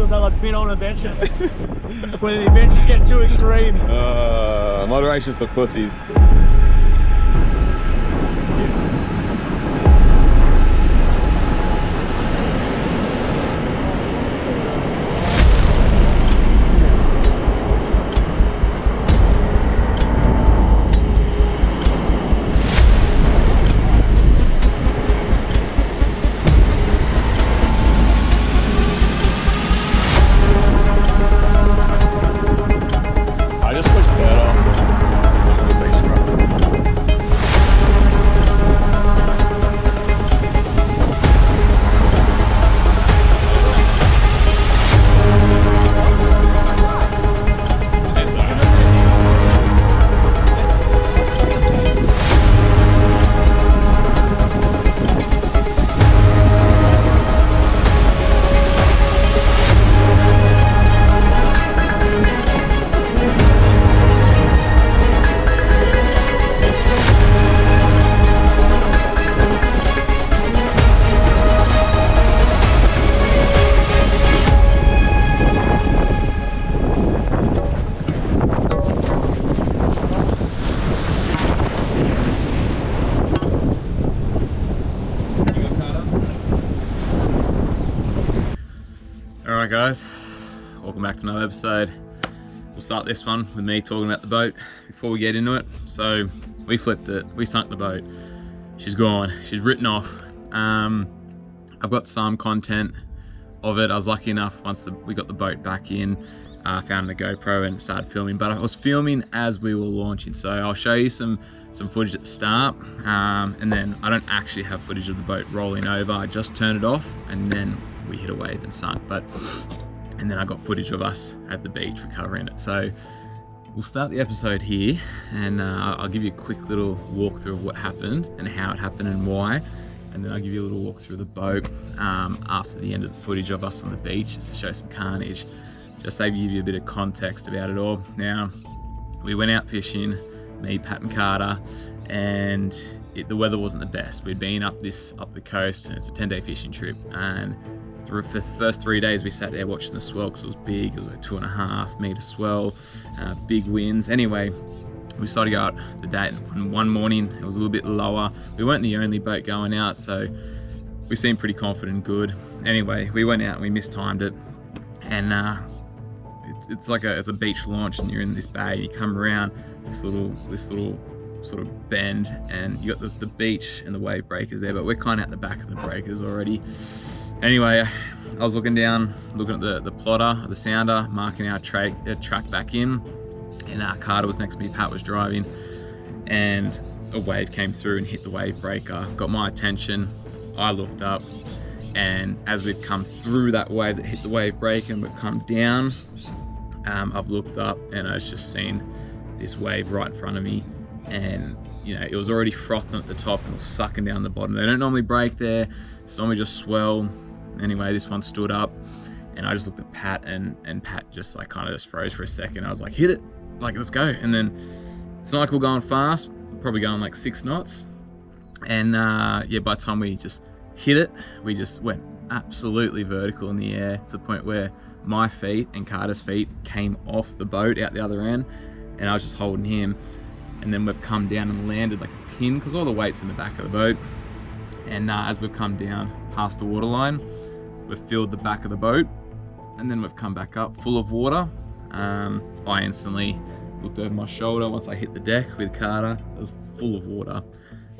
sometimes I like to pin on adventures. When the adventures get too extreme. Moderation's for pussies. Alright guys, welcome back to another episode. We'll start this one with me talking about the boat before we get into it. So we flipped it, we sunk the boat. She's gone, she's written off. I've got some content of it. I was lucky enough once we got the boat back in, found the GoPro and started filming, but I was filming as we were launching. So I'll show you some footage at the start, and then I don't actually have footage of the boat rolling over. I just turned it off and then we hit a wave and sunk, and then I got footage of us at the beach recovering it. So we'll start the episode here, and I'll give you a quick little walkthrough of what happened and how it happened and why, and then I'll give you a little walkthrough of the boat after the end of the footage of us on the beach, just to show some carnage, just to give you a bit of context about it all. Now, we went out fishing, me, Pat and Carter, and the weather wasn't the best. We'd been up the coast, and it's a 10-day fishing trip, and for the first 3 days we sat there watching the swell because it was big. It was like 2.5 meter swell, big winds. Anyway, we started to go out the day, and one morning it was a little bit lower. We weren't the only boat going out, so we seemed pretty confident and good. Anyway, we went out and we mistimed it, and it's a beach launch, and you're in this bay. You come around this little sort of bend, and you got the beach and the wave breakers there, but we're kind of at the back of the breakers already. Anyway, I was looking down, looking at the plotter, the sounder, marking our track back in, and Carter was next to me, Pat was driving, and a wave came through and hit the wave breaker, got my attention. I looked up, and as we've come through that wave that hit the wave breaker and we've come down, I've looked up and I was just seen this wave right in front of me, and it was already frothing at the top and it was sucking down the bottom. They don't normally break there, it's normally just swell. Anyway, this one stood up, and I just looked at Pat, and Pat just kind of froze for a second. I was like, hit it, let's go. And then it's not like we're going fast, we're probably going like 6 knots. And by the time we just hit it, we just went absolutely vertical in the air to the point where my feet and Carter's feet came off the boat out the other end, and I was just holding him. And then we've come down and landed like a pin because all the weight's in the back of the boat. And as we've come down past the waterline, we've filled the back of the boat, and then we've come back up full of water. I instantly looked over my shoulder once I hit the deck with Carter. It was full of water.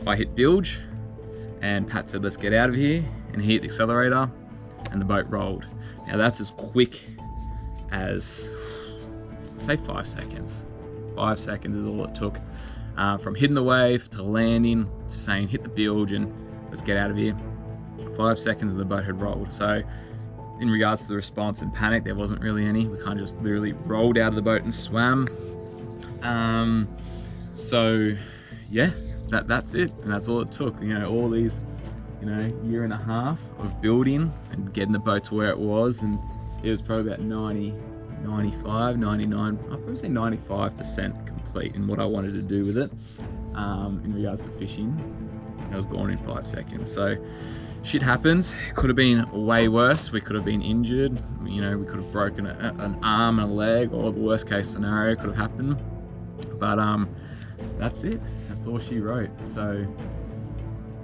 I hit bilge, and Pat said, let's get out of here, and he hit the accelerator, and the boat rolled. Now that's as quick as, let's say 5 seconds. 5 seconds is all it took. From hitting the wave to landing to saying hit the bilge and let's get out of here. 5 seconds and the boat had rolled. So in regards to the response and panic, there wasn't really any. We kind of just literally rolled out of the boat and swam. So yeah, that's it, and that's all it took. All these year and a half of building and getting the boat to where it was, and it was probably about 90, 95, 99, I'll probably say 95% complete in what I wanted to do with it. In regards to fishing, it was gone in 5 seconds. So shit happens. It could have been way worse. We could have been injured. You know, we could have broken an arm and a leg, or the worst case scenario could have happened. But that's it. That's all she wrote. So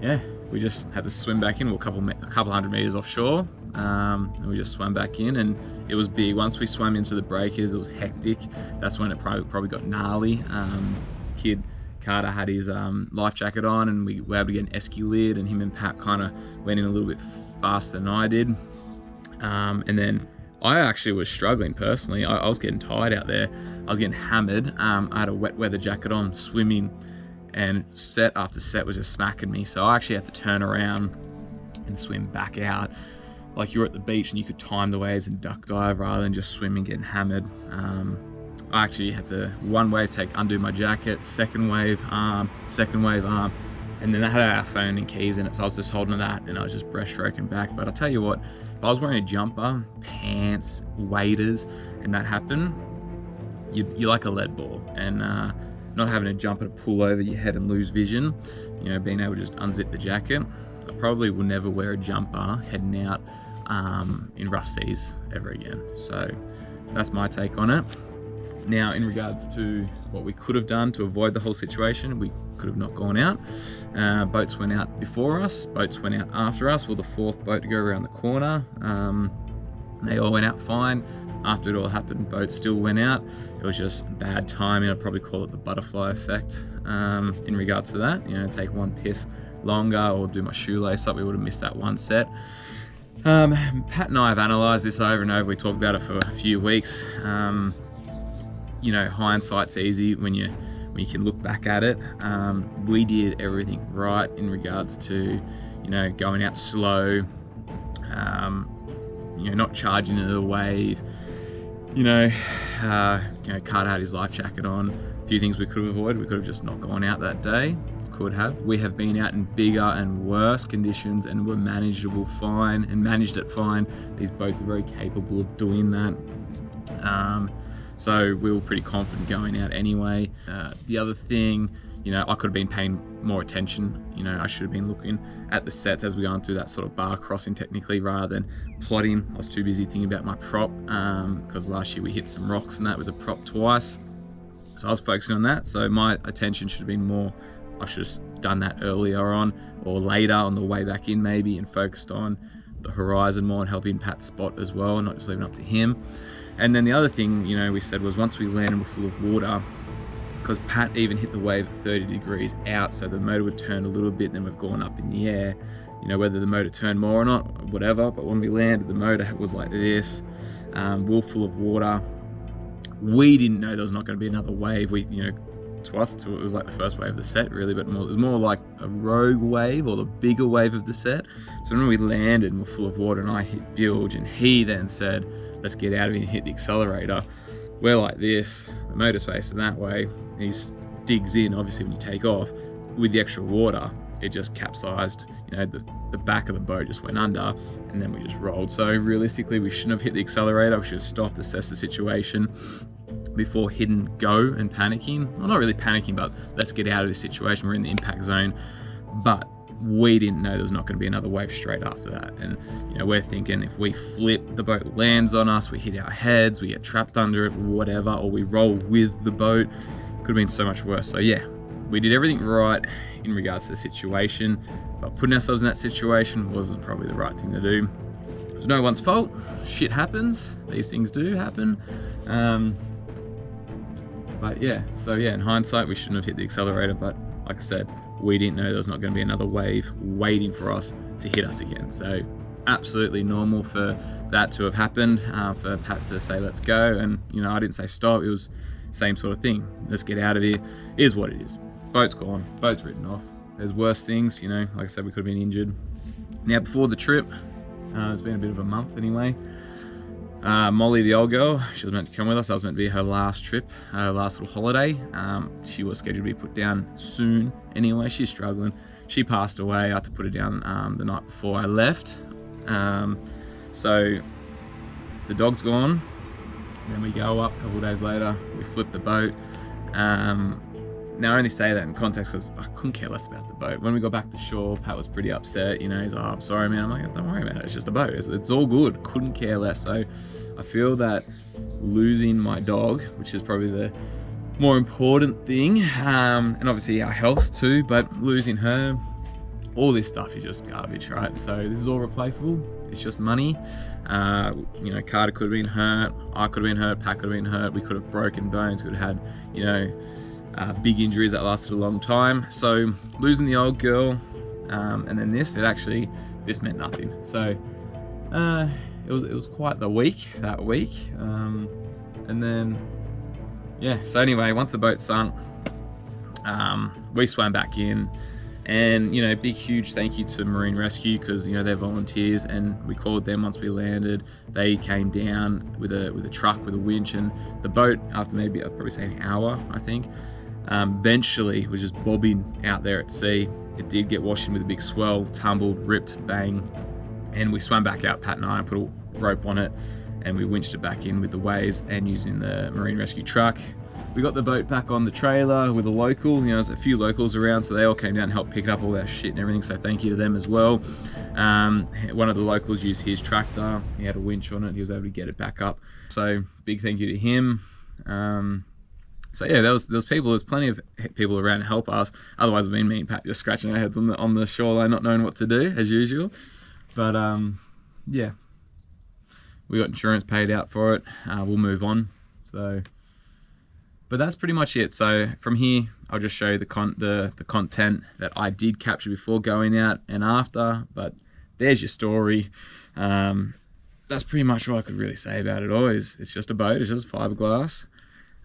yeah, we just had to swim back in. We're a couple hundred meters offshore, and we just swam back in, and it was big. Once we swam into the breakers, it was hectic. That's when it probably got gnarly. Kid Carter had his life jacket on, and we were able to get an esky lid, and him and Pat kind of went in a little bit faster than I did. And then I actually was struggling personally. I was getting tired out there. I was getting hammered. I had a wet weather jacket on, swimming, and set after set was just smacking me. So I actually had to turn around and swim back out. Like you were at the beach and you could time the waves and duck dive rather than just swimming, getting hammered. I actually had to, one wave, undo my jacket, second wave arm, and then that had our phone and keys in it, so I was just holding that, and I was just breaststroking back. But I'll tell you what, if I was wearing a jumper, pants, waders, and that happened, you're like a lead ball. And not having a jumper to pull over your head and lose vision, you know, being able to just unzip the jacket, I probably will never wear a jumper heading out in rough seas ever again. So that's my take on it. Now, in regards to what we could have done to avoid the whole situation, we could have not gone out. Boats went out before us, boats went out after us. We're the fourth boat to go around the corner. They all went out fine. After it all happened, boats still went out. It was just bad timing. I'd probably call it the butterfly effect. In regards to that, you know, take one piss longer or do my shoelace up, we would have missed that one set. Pat and I have analysed this over and over. We talked about it for a few weeks. You know, hindsight's easy when you can look back at it. We did everything right in regards to, you know, going out slow, you know, not charging into the wave. You know, Carter had his life jacket on. A few things we could have avoided. We could have just not gone out that day. Could have. We have been out in bigger and worse conditions and were managed it fine. These boats are very capable of doing that. So we were pretty confident going out anyway. The other thing, you know, I could have been paying more attention. You know, I should have been looking at the sets as we're going through that sort of bar crossing technically rather than plotting. I was too busy thinking about my prop because last year we hit some rocks and that with the prop twice. So I was focusing on that. So my attention should have been more, I should have done that earlier on or later on the way back in maybe, and focused on the horizon more and helping Pat spot as well, not just leaving it up to him. And then the other thing, you know, we said was once we landed, we're full of water, because Pat even hit the wave at 30 degrees out, so the motor would turn a little bit, then we've gone up in the air. You know, whether the motor turned more or not, whatever, but when we landed, the motor was like this. We're full of water. We didn't know there was not going to be another wave. We, you know, to us, it was like the first wave of the set, really, but it was more like a rogue wave or the bigger wave of the set. So when we landed and we're full of water and I hit bilge, and he then said, let's get out of here and hit the accelerator. We're like this, the motor's facing that way. He digs in, obviously when you take off, with the extra water, it just capsized. You know, the back of the boat just went under, and then we just rolled. So realistically, we shouldn't have hit the accelerator. We should have stopped, assessed the situation before hitting go and panicking. Well, not really panicking, but let's get out of this situation. We're in the impact zone. But we didn't know there was not going to be another wave straight after that. And, you know, we're thinking if we flip, the boat lands on us, we hit our heads, we get trapped under it, whatever, or we roll with the boat, could have been so much worse. So yeah, we did everything right in regards to the situation, but putting ourselves in that situation wasn't probably the right thing to do. It was no one's fault. Shit happens. These things do happen. But yeah, so yeah, in hindsight, we shouldn't have hit the accelerator, but like I said, we didn't know there was not going to be another wave waiting for us to hit us again. So absolutely normal for that to have happened, for Pat to say, let's go. And, you know, I didn't say stop. It was same sort of thing. Let's get out of here. It is what it is. Boat's gone. Boat's written off. There's worse things, you know, like I said, we could have been injured. Now, before the trip, it's been a bit of a month anyway. Molly, the old girl, she was meant to come with us. That was meant to be her last trip, her last little holiday. She was scheduled to be put down soon anyway. She's struggling. She passed away. I had to put her down the night before I left. So the dog's gone. Then we go up a couple of days later. We flip the boat. Now I only say that in context because I couldn't care less about the boat. When we got back to shore, Pat was pretty upset. You know, he's like, "Oh, I'm sorry, man." I'm like, "Don't worry about it. It's just a boat. It's all good." Couldn't care less. So I feel that losing my dog, which is probably the more important thing, and obviously our health too, but losing her, all this stuff is just garbage, right? So this is all replaceable. It's just money. You know, Carter could have been hurt, I could have been hurt, Pat could have been hurt, we could have broken bones, could have had, you know, big injuries that lasted a long time. So losing the old girl, and then this meant nothing. So it was quite the week that week, and then yeah. So anyway, once the boat sunk, we swam back in. And, you know, big, huge thank you to Marine Rescue, because, you know, they're volunteers, and we called them once we landed. They came down with a truck, with a winch, and the boat, after maybe, I'd probably say an hour, I think, eventually was just bobbing out there at sea. It did get washed in with a big swell, tumbled, ripped, bang, and we swam back out, Pat and I, and put a rope on it, and we winched it back in with the waves and using the Marine Rescue truck. We got the boat back on the trailer with a local, you know, there's a few locals around, so they all came down and helped pick up all our shit and everything, so thank you to them as well. One of the locals used his tractor, he had a winch on it, he was able to get it back up. So big thank you to him. So yeah, there was plenty of people around to help us. Otherwise, me and Pat just scratching our heads on the shoreline, not knowing what to do, as usual. But yeah, we got insurance paid out for it. We'll move on. So. But that's pretty much it. So from here, I'll just show you the content that I did capture before going out and after. But there's your story. That's pretty much all I could really say about it all. It's just a boat. It's just fiberglass.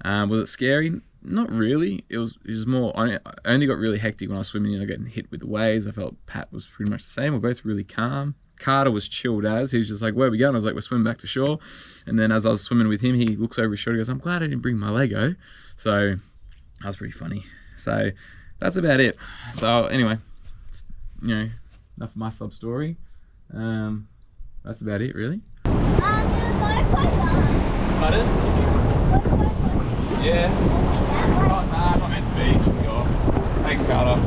Was it scary? Not really. It was more. I only got really hectic when I was swimming and I getting hit with the waves. I felt Pat was pretty much the same. We're both really calm. Carter was chilled as. He was just like, "Where are we going?" I was like, "We're swimming back to shore." And then as I was swimming with him, he looks over his shoulder and goes, "I'm glad I didn't bring my Lego." So that was pretty funny. So that's about it. So anyway, you know, enough of my sub story. That's about it, really. Pardon? Yeah. Oh, nah, not meant to be. Should be off. Thanks, Carter.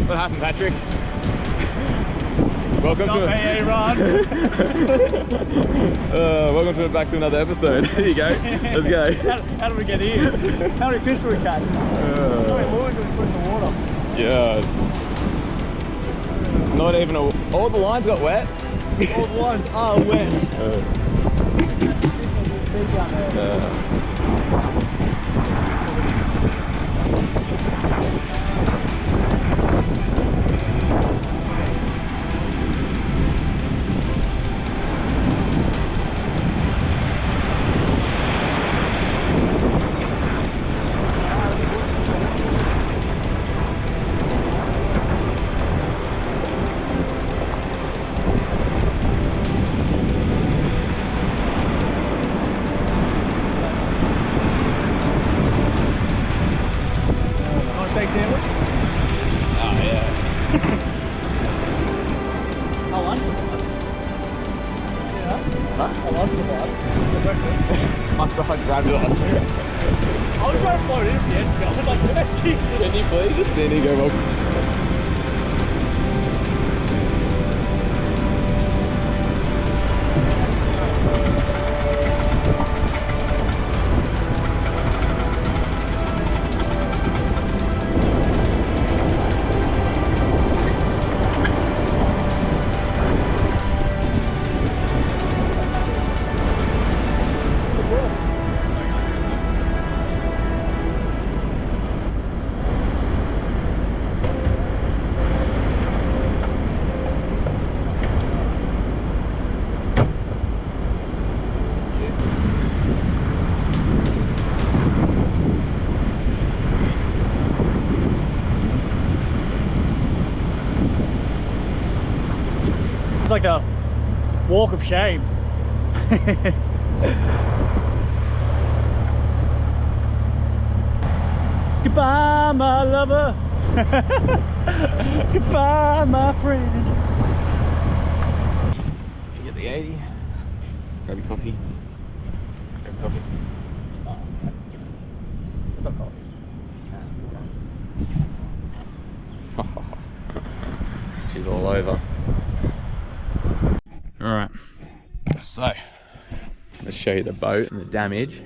What happened, Patrick? Welcome to back to another episode. Here you go. Let's go. How did we get here? How many fish did we catch? How many lures did we put in the water? Yeah. Not even all the lines got wet. All the lines are wet. Big out there. Steak sandwich? Oh yeah. How lunch was it? Yeah. Huh? How lunch was it? My brother grabbed it on. I was trying to Can you please just stand here and go, well, It's like a walk of shame. Goodbye, my lover. Goodbye, my friend. you get the 80. Grab your coffee. Grab your coffee. Oh, it's not coffee. She's all over. Alright, so let's show you the boat and the damage.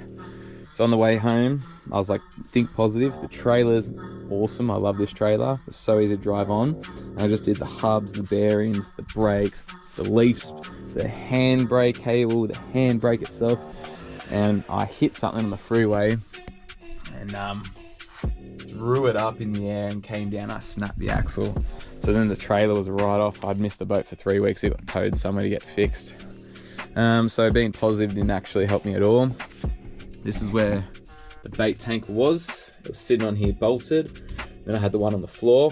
So on the way home, I was like, think positive. The trailer's awesome. I love this trailer. It's so easy to drive on. And I just did the hubs, the bearings, the brakes, the leafs, the handbrake cable, the handbrake itself. And I hit something on the freeway and threw it up in the air and came down. I snapped the axle. So then the trailer was a write-off. I'd missed the boat for 3 weeks. It got towed somewhere to get fixed. So being positive didn't actually help me at all. This is where the bait tank was. It was sitting on here bolted. Then I had the one on the floor.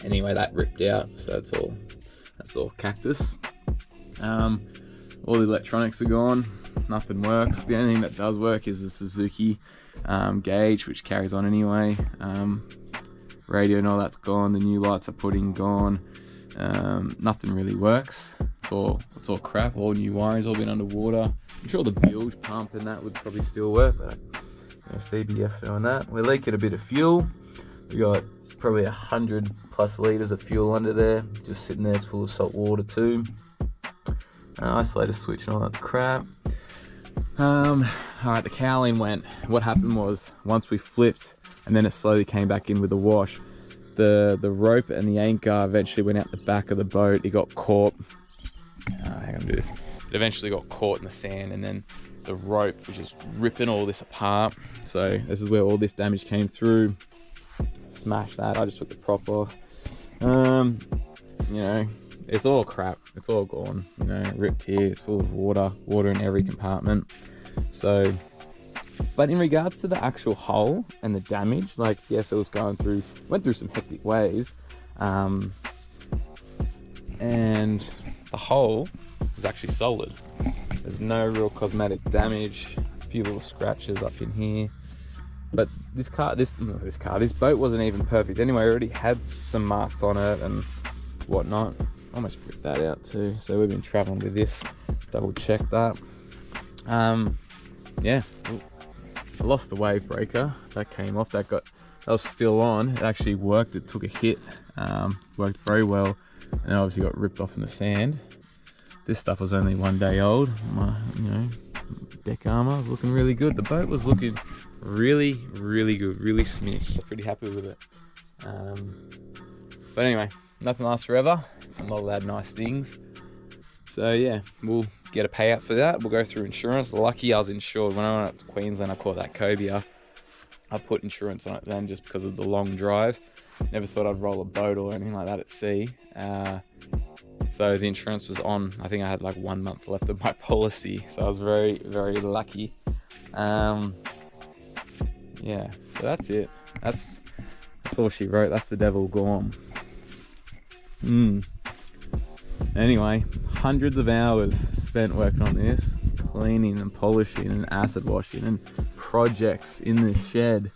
Anyway, that ripped out. So that's all cactus. All the electronics are gone. Nothing works. The only thing that does work is the Suzuki gauge, which carries on anyway. Radio and all that's gone. The new lights I put in gone. Nothing really works. It's all crap. All new wiring's all been underwater. I'm sure the bilge pump and that would probably still work, but CBF doing that. We're leaking a bit of fuel. We got probably 100 plus litres of fuel under there, just sitting there. It's full of salt water too. Isolator switch and all that crap. Alright, the cowling went. What happened was, once we flipped and then it slowly came back in with the wash, the rope and the anchor eventually went out the back of the boat. It got caught. Hang on, do this. It eventually got caught in the sand, and then the rope was just ripping all this apart. So this is where all this damage came through. Smashed that. I just took the prop off. You know, it's all crap. It's all gone. You know, ripped here. It's full of water in every compartment. So, but in regards to the actual hull and the damage, like, yes, it was went through some hectic waves, and the hull was actually solid. There's no real cosmetic damage. A few little scratches up in here. But this boat wasn't even perfect anyway. It already had some marks on it and whatnot. Almost ripped that out too. So we've been traveling with this. Double check that. Yeah, I lost the wave breaker. That came off. That was still on. It actually worked. It took a hit. Worked very well, and obviously got ripped off in the sand. This stuff was only 1 day old. My, deck armor was looking really good. The boat was looking really, really good, really smooth. Pretty happy with it. But anyway, nothing lasts forever. I'm not allowed nice things. So yeah, we'll get a payout for that. We'll go through insurance. Lucky I was insured. When I went up to Queensland, I caught that cobia. I put insurance on it then just because of the long drive. Never thought I'd roll a boat or anything like that at sea. So the insurance was on. I think I had like 1 month left of my policy. So I was very, very lucky. Yeah, so that's it. That's all she wrote. That's the devil gone. Anyway, hundreds of hours spent working on this, cleaning and polishing and acid washing and projects in this shed,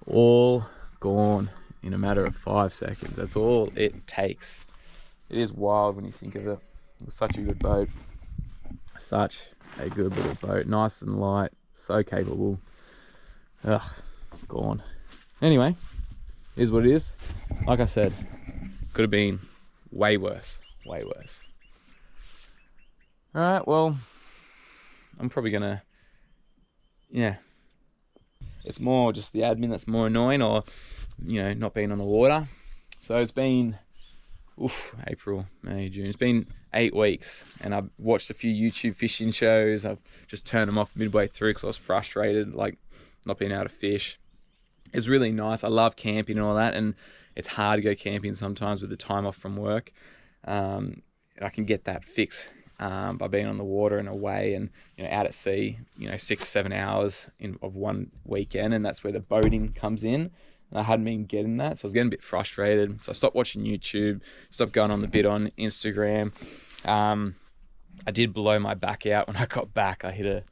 all gone in a matter of 5 seconds. That's all it takes. It is wild when you think of it. It was such a good boat. Such a good little boat. Nice and light. So capable. Ugh, gone. Anyway, here's what it is. Like I said, could have been way worse, way worse. All right, well, I'm probably gonna, yeah. It's more just the admin that's more annoying, or, you know, not being on the water. So it's been, April, May, June. It's been 8 weeks, and I've watched a few YouTube fishing shows. I've just turned them off midway through because I was frustrated, like not being able to fish. It's really nice. I love camping and all that, and it's hard to go camping sometimes with the time off from work. And I can get that fix by being on the water and away and, you know, out at sea, you know, 6 or 7 hours of one weekend, and that's where the boating comes in. And I hadn't been getting that, so I was getting a bit frustrated. So I stopped watching YouTube, stopped going on the bit on Instagram. I did blow my back out when I got back. I hit a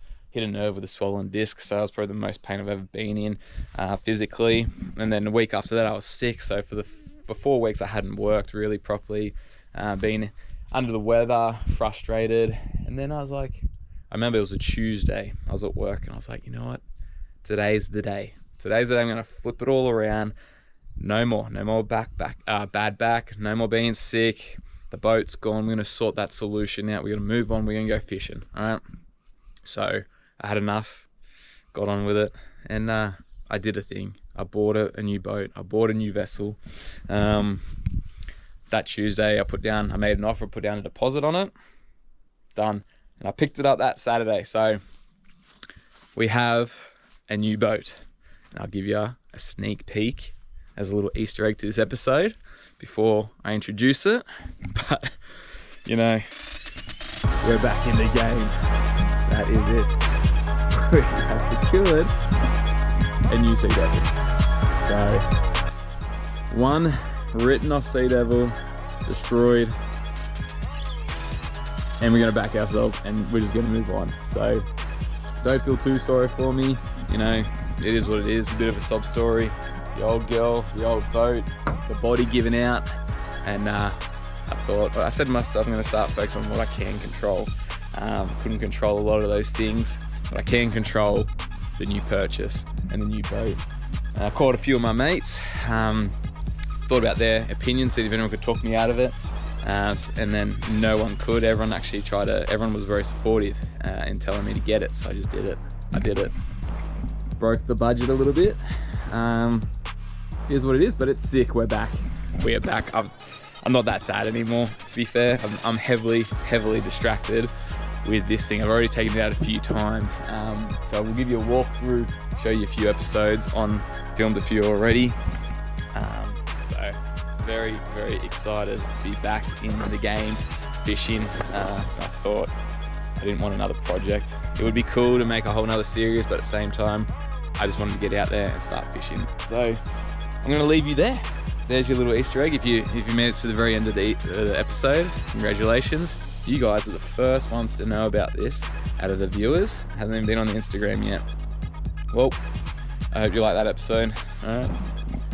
nerve with a swollen disc, so that was probably the most pain I've ever been in physically. And then the week after that I was sick, so for 4 weeks I hadn't worked really properly, been under the weather, frustrated. And then I was like, I remember it was a Tuesday, I was at work, and I was like, you know what, today's the day I'm gonna flip it all around. No more bad back, no more being sick. The boat's gone, we're gonna sort that solution out, we're gonna move on, we're gonna go fishing. All right, so I had enough, got on with it, and I did a thing. I bought a new boat, I bought a new vessel. That Tuesday I made an offer, put down a deposit on it, done. And I picked it up that Saturday. So we have a new boat, and I'll give you a sneak peek as a little Easter egg to this episode before I introduce it. But, you know, we're back in the game. That is it. We have secured a new Sea Devil. So, one written off Sea Devil, destroyed, and we're going to back ourselves, and we're just going to move on. So don't feel too sorry for me. You know, it is what it is. A bit of a sob story. The old girl, the old boat, the body giving out, and I said to myself, I'm going to start focusing on what I can control. Couldn't control a lot of those things, but I can control the new purchase and the new boat. I called a few of my mates, thought about their opinions, see if anyone could talk me out of it, and then no one could. Everyone was very supportive in telling me to get it, so I just did it. I did it. Broke the budget a little bit. Here's what it is, but it's sick. We're back. We are back. I'm not that sad anymore, to be fair. I'm heavily distracted with this thing. I've already taken it out a few times, so we'll give you a walkthrough, show you a few episodes filmed a few already. So very, very excited to be back in the game fishing. I thought I didn't want another project. It would be cool to make a whole nother series, but at the same time, I just wanted to get out there and start fishing. So I'm going to leave you there. There's your little Easter egg. If you made it to the very end of the episode, congratulations. You guys are the first ones to know about this out of the viewers. Hasn't even been on the Instagram yet. Well, I hope you like that episode. All right.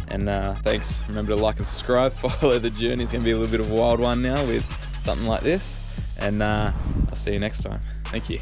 And thanks. Remember to like and subscribe. Follow the journey. It's going to be a little bit of a wild one now with something like this. And I'll see you next time. Thank you.